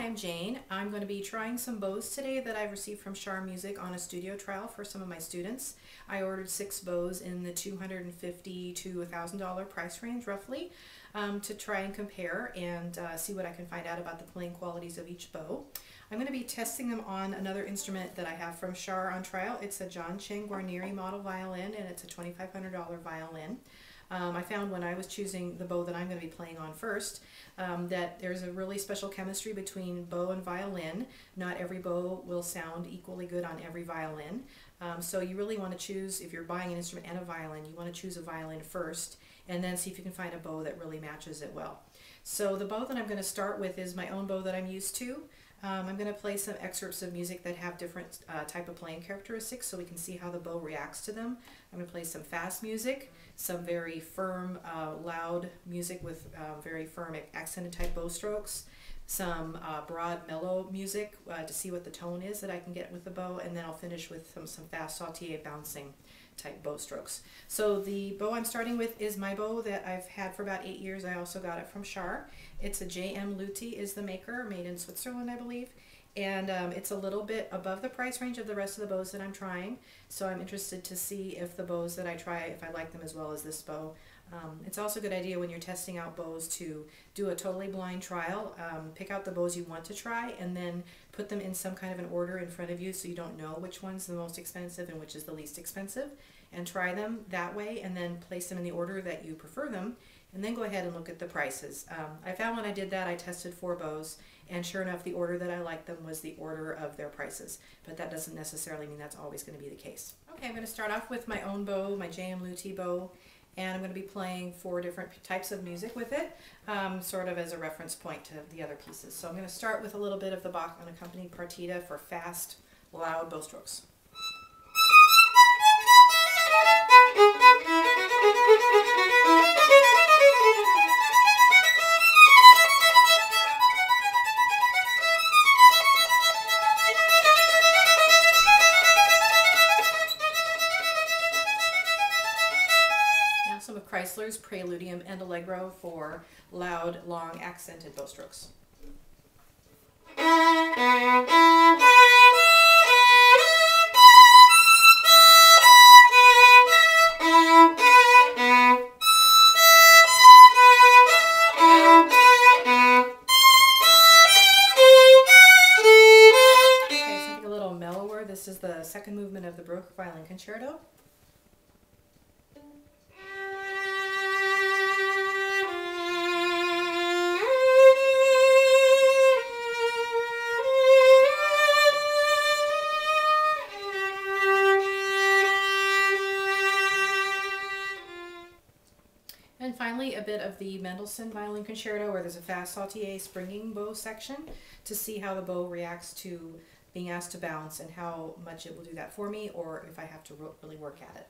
I'm Jane. I'm going to be trying some bows today that I've received from Shar Music on a studio trial for some of my students. I ordered 6 bows in the $250 to $1,000 price range roughly to try and compare and see what I can find out about the playing qualities of each bow. I'm going to be testing them on another instrument that I have from Shar on trial. It's a John Cheng Guarneri model violin, and it's a $2,500 violin. I found when I was choosing the bow that I'm going to be playing on first that there's a really special chemistry between bow and violin. Not every bow will sound equally good on every violin. So you really want to choose, if you're buying an instrument and a violin, you want to choose a violin first and then see if you can find a bow that really matches it well. So the bow that I'm going to start with is my own bow that I'm used to. I'm going to play some excerpts of music that have different type of playing characteristics so we can see how the bow reacts to them. I'm going to play some fast music, some very firm, loud music with very firm accented type bow strokes, some broad mellow music to see what the tone is that I can get with the bow, and then I'll finish with some fast saute bouncing type bow strokes. So the bow I'm starting with is my bow that I've had for about 8 years. I also got it from Shar. It's a J.M. Luthi is the maker, made in Switzerland I believe, and it's a little bit above the price range of the rest of the bows that I'm trying, so I'm interested to see if the bows that I try, if I like them as well as this bow. It's also a good idea when you're testing out bows to do a totally blind trial. Pick out the bows you want to try and then put them in some kind of an order in front of you so you don't know which one's the most expensive and which is the least expensive, and try them that way and then place them in the order that you prefer them, and then go ahead and look at the prices. I found when I did that I tested 4 bows, and sure enough the order that I liked them was the order of their prices, but that doesn't necessarily mean that's always going to be the case. Okay, I'm going to start off with my own bow, my J.M. Luthi bow, and I'm going to be playing 4 different types of music with it, sort of as a reference point to the other pieces. So I'm going to start with a little bit of the Bach unaccompanied partita for fast, loud bow strokes. Some of Chrysler's Preludium and Allegro for loud, long, accented bow strokes. Okay, something a little mellower. This is the second movement of the Bruch Violin Concerto. And finally, a bit of the Mendelssohn Violin Concerto, where there's a fast saute springing bow section to see how the bow reacts to being asked to bounce and how much it will do that for me, or if I have to really work at it.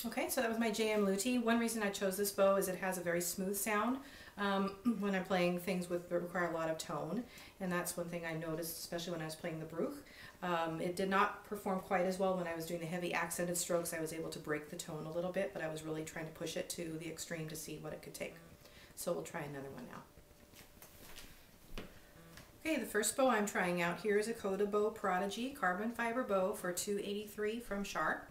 Okay, so that was my J.M. Luthi. One reason I chose this bow is it has a very smooth sound when I'm playing things that require a lot of tone, and that's one thing I noticed, especially when I was playing the Bruch. It did not perform quite as well when I was doing the heavy accented strokes. I was able to break the tone a little bit, but I was really trying to push it to the extreme to see what it could take. So we'll try another one now. Okay, the first bow I'm trying out here is a Coda Bow Prodigy carbon fiber bow for $283 from Shar.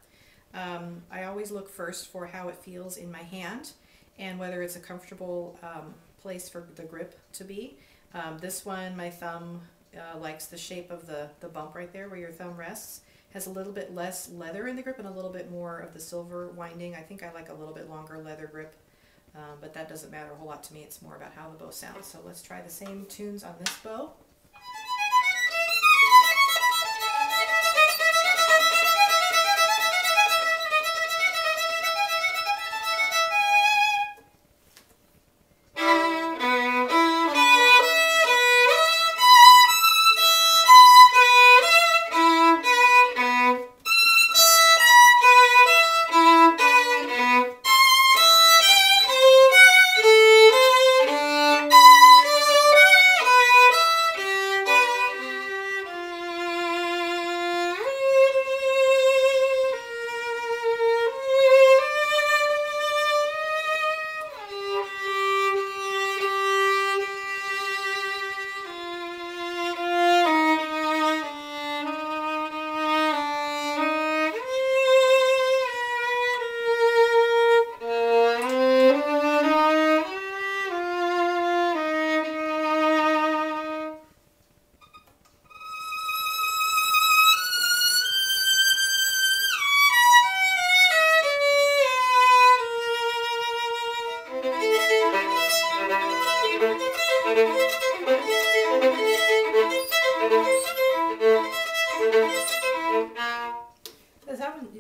I always look first for how it feels in my hand and whether it's a comfortable place for the grip to be. This one, my thumb likes the shape of the bump right there where your thumb rests. Has a little bit less leather in the grip and a little bit more of the silver winding. I think I like a little bit longer leather grip, but that doesn't matter a whole lot to me. It's more about how the bow sounds. So let's try the same tunes on this bow.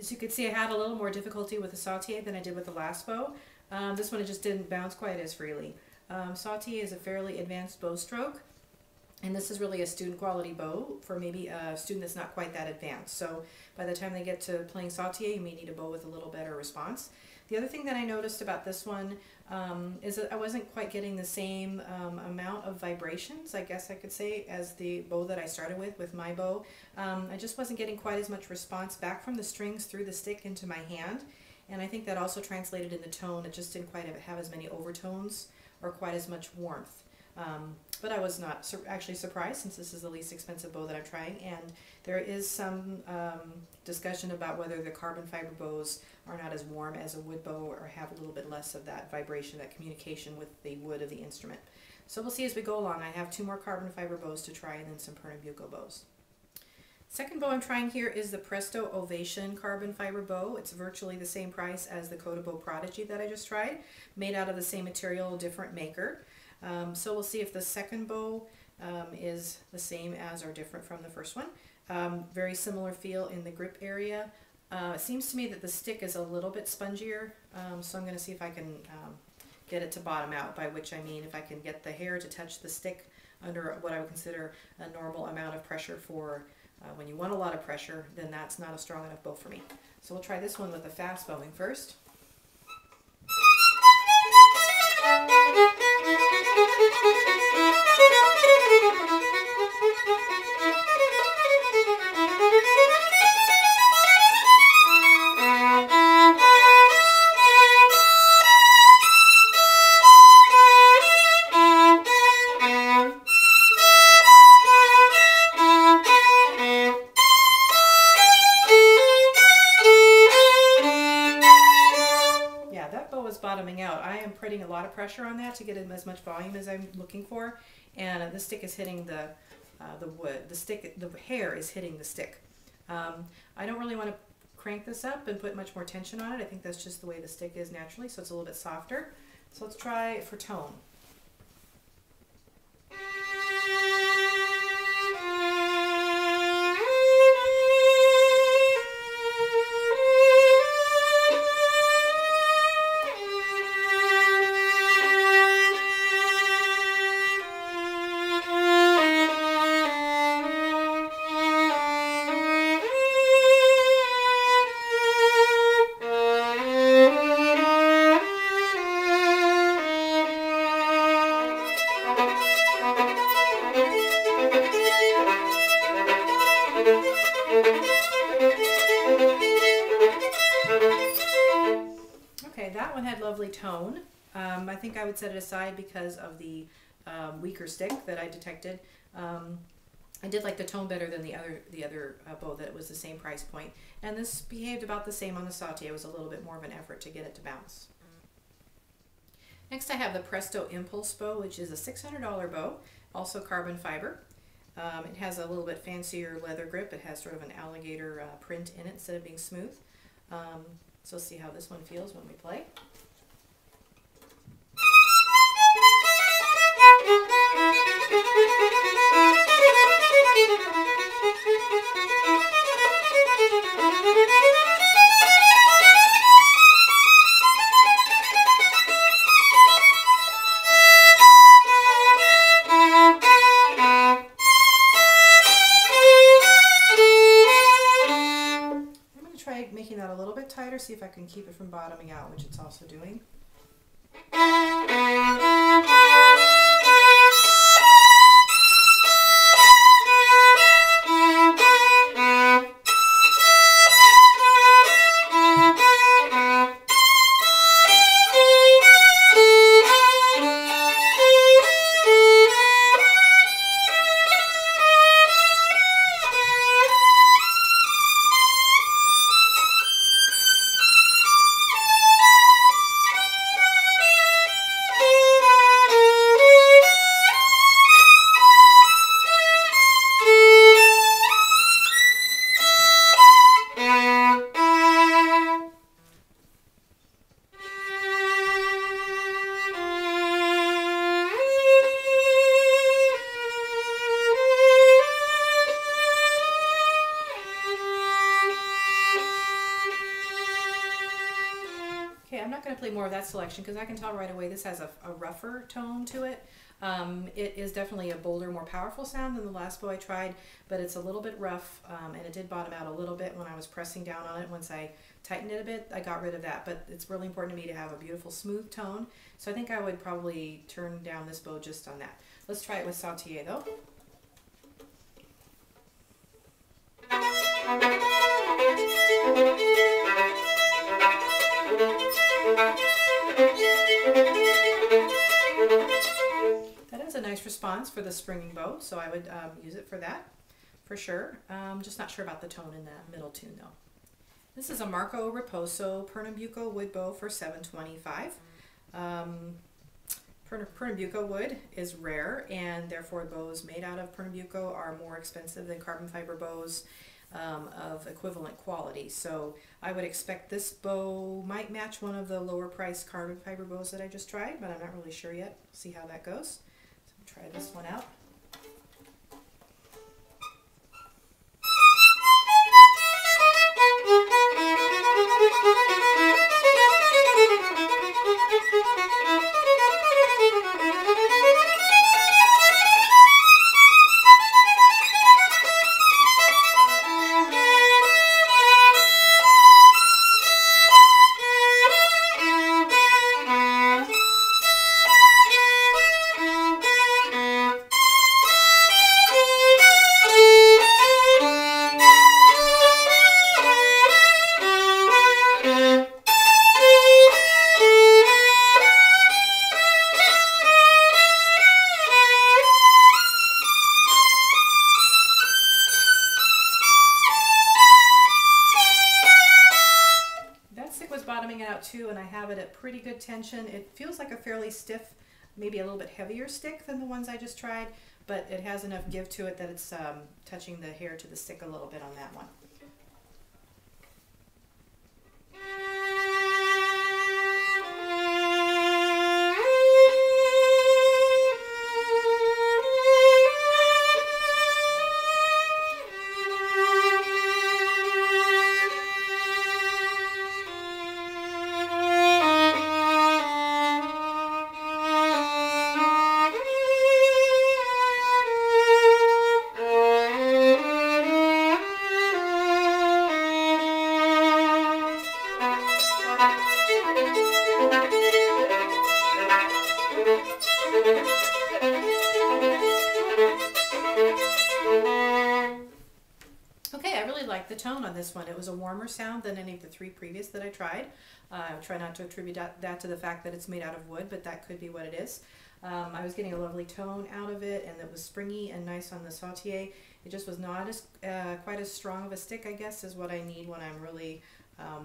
As you can see, I had a little more difficulty with the saute than I did with the last bow. This one, it just didn't bounce quite as freely. Saute is a fairly advanced bow stroke, and this is really a student quality bow for maybe a student that's not quite that advanced. So by the time they get to playing saute, you may need a bow with a little better response. The other thing that I noticed about this one is that I wasn't quite getting the same amount of vibrations, I guess I could say, as the bow that I started with my bow. I just wasn't getting quite as much response back from the strings through the stick into my hand, and I think that also translated in the tone. It just didn't quite have as many overtones or quite as much warmth. But I was not actually surprised, since this is the least expensive bow that I'm trying, and there is some discussion about whether the carbon fiber bows are not as warm as a wood bow or have a little bit less of that vibration, that communication with the wood of the instrument. So we'll see as we go along. I have 2 more carbon fiber bows to try, and then some Pernambuco bows. Second bow I'm trying here is the Presto Ovation carbon fiber bow. It's virtually the same price as the Coda Bow Prodigy that I just tried, made out of the same material, different maker. So we'll see if the second bow is the same as or different from the first one. Very similar feel in the grip area. It seems to me that the stick is a little bit spongier, so I'm going to see if I can get it to bottom out, by which I mean if I can get the hair to touch the stick under what I would consider a normal amount of pressure for when you want a lot of pressure, then that's not a strong enough bow for me. So we'll try this one with the fast bowing first. Bottoming out. I am putting a lot of pressure on that to get as much volume as I'm looking for, and the stick is hitting the wood. The hair is hitting the stick. I don't really want to crank this up and put much more tension on it. I think that's just the way the stick is naturally, so it's a little bit softer. So let's try it for tone. Okay, that one had lovely tone. I think I would set it aside because of the weaker stick that I detected. I did like the tone better than the other bow that was the same price point, and this behaved about the same on the saute. It was a little bit more of an effort to get it to bounce. Next I have the Presto Impulse bow, which is a $600 bow, also carbon fiber. It has a little bit fancier leather grip. It has sort of an alligator print in it instead of being smooth. So let's see how this one feels when we play. Making that a little bit tighter, see if I can keep it from bottoming out, which it's also doing. more of that selection because I can tell right away this has a rougher tone to it. It is definitely a bolder, more powerful sound than the last bow I tried, but it's a little bit rough, and it did bottom out a little bit when I was pressing down on it. Once I tightened it a bit, I got rid of that, but it's really important to me to have a beautiful smooth tone, so I think I would probably turn down this bow just on that. Let's try it with Sautier though. That is a nice response for the springing bow, so I would use it for that, for sure. Just not sure about the tone in that middle tune though. This is a Marco Raposo Pernambuco wood bow for $7.25. Pernambuco wood is rare, and therefore bows made out of Pernambuco are more expensive than carbon fiber bows of equivalent quality. So I would expect this bow might match one of the lower priced carbon fiber bows that I just tried, but I'm not really sure yet. See how that goes. So try this one out. Bottoming it out too, and I have it at pretty good tension. It feels like a fairly stiff, maybe a little bit heavier stick than the ones I just tried, but it has enough give to it that it's touching the hair to the stick a little bit on that one. Okay, I really like the tone on this one. It was a warmer sound than any of the three previous that I tried. I try not to attribute that to the fact that it's made out of wood, but that could be what it is. I was getting a lovely tone out of it, and it was springy and nice on the Sautier. It just was not as quite as strong of a stick, I guess, as what I need when I'm really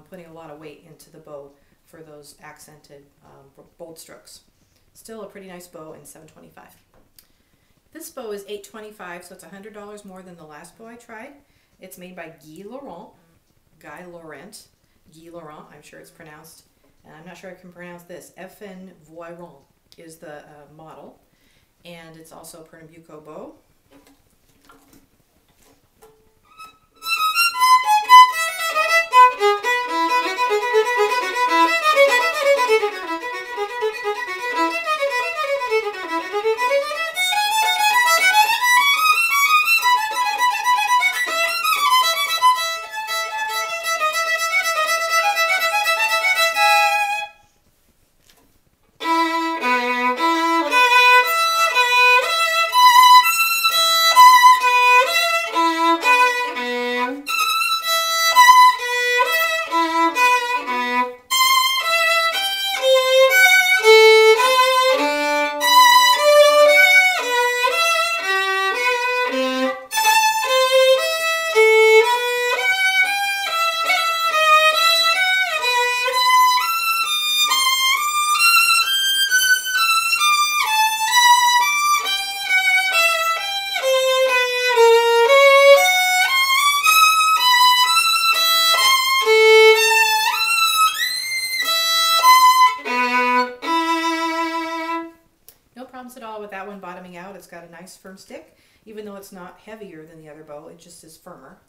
putting a lot of weight into the bow for those accented bold strokes. Still a pretty nice bow, and $7.25. This bow is $8.25, so it's $100 more than the last bow I tried. It's made by Guy Laurent, I'm sure it's pronounced, and I'm not sure I can pronounce this. FN Violin is the model, and it's also a Pernambuco bow. At all with that one bottoming out. It's got a nice firm stick, even though it's not heavier than the other bow, it just is firmer.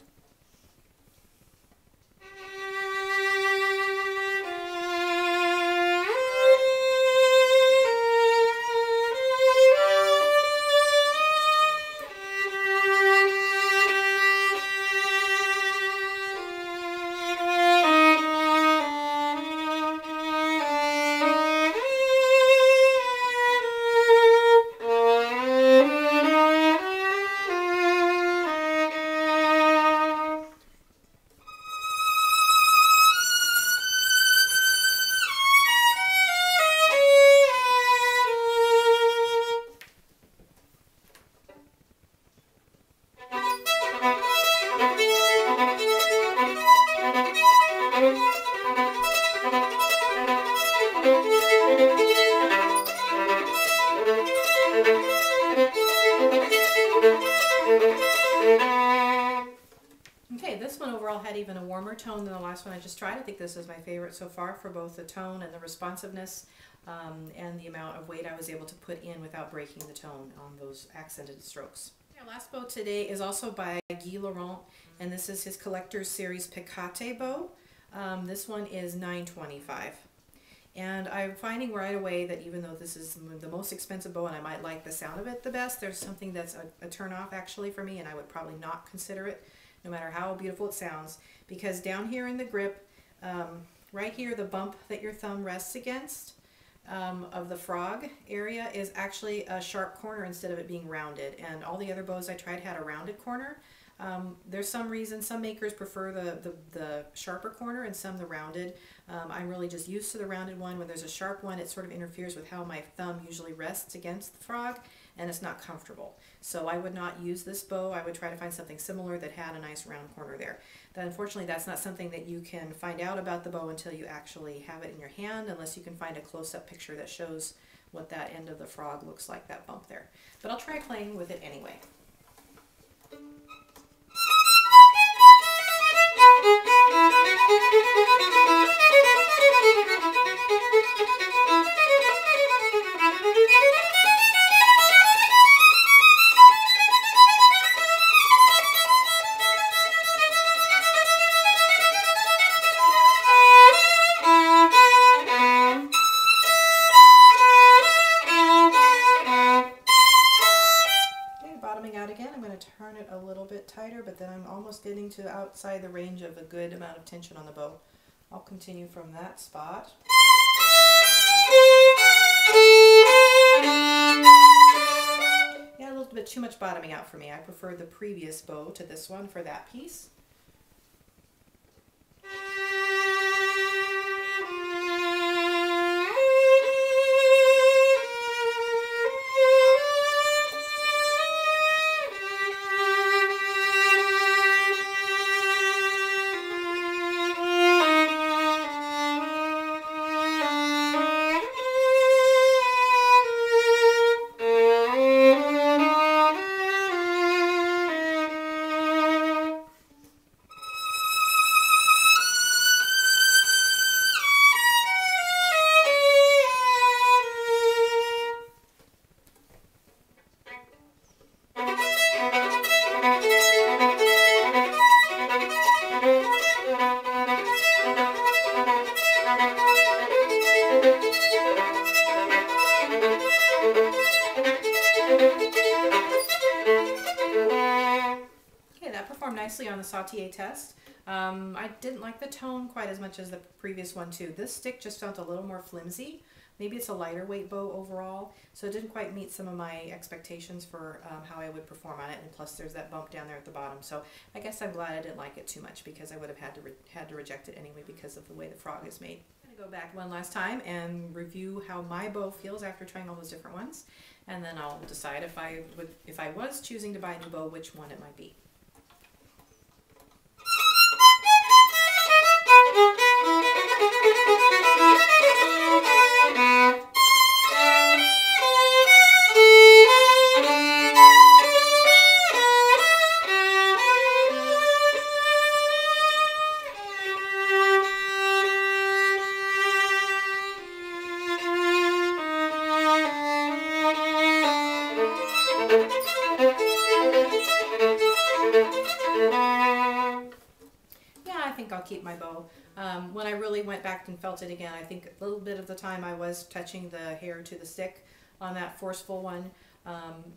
even a warmer tone than the last one I just tried. I think this is my favorite so far for both the tone and the responsiveness, and the amount of weight I was able to put in without breaking the tone on those accented strokes. Our last bow today is also by Guy Laurent, and this is his Collector's Series Picate bow. This one is $9.25. And I'm finding right away that even though this is the most expensive bow and I might like the sound of it the best, there's something that's a turn off actually for me, and I would probably not consider it no matter how beautiful it sounds, because down here in the grip, right here, the bump that your thumb rests against of the frog area is actually a sharp corner instead of it being rounded, and all the other bows I tried had a rounded corner. There's some reason, some makers prefer the sharper corner and some the rounded. I'm really just used to the rounded one. When there's a sharp one, it sort of interferes with how my thumb usually rests against the frog, and it's not comfortable. So I would not use this bow. I would try to find something similar that had a nice round corner there. But unfortunately, that's not something that you can find out about the bow until you actually have it in your hand, unless you can find a close-up picture that shows what that end of the frog looks like, that bump there. But I'll try playing with it anyway. Out again, I'm going to turn it a little bit tighter, but then I'm almost getting to outside the range of a good amount of tension on the bow. I'll continue from that spot. Yeah, a little bit too much bottoming out for me. I prefer the previous bow to this one for that piece. Performed nicely on the sautier test. I didn't like the tone quite as much as the previous one too. This stick just felt a little more flimsy. Maybe it's a lighter weight bow overall, so it didn't quite meet some of my expectations for how I would perform on it, and plus there's that bump down there at the bottom. So I guess I'm glad I didn't like it too much, because I would have had to reject it anyway because of the way the frog is made. I'm going to go back one last time and review how my bow feels after trying all those different ones, and then I'll decide if I was choosing to buy a new bow, which one it might be. I think I'll keep my bow. When I really went back and felt it again, I think a little bit of the time I was touching the hair to the stick on that forceful one,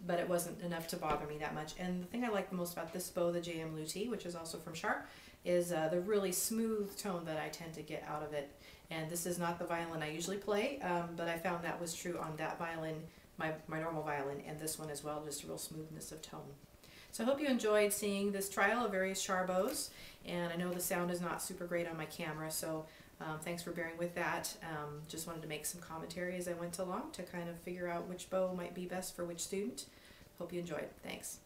but it wasn't enough to bother me that much. And the thing I like the most about this bow, the JM Luti, which is also from Sharp, is the really smooth tone that I tend to get out of it. And this is not the violin I usually play, but I found that was true on that violin, my normal violin, and this one as well, just a real smoothness of tone. So I hope you enjoyed seeing this trial of various Char bows, and I know the sound is not super great on my camera, so thanks for bearing with that. Just wanted to make some commentary as I went along to kind of figure out which bow might be best for which student. Hope you enjoyed. Thanks.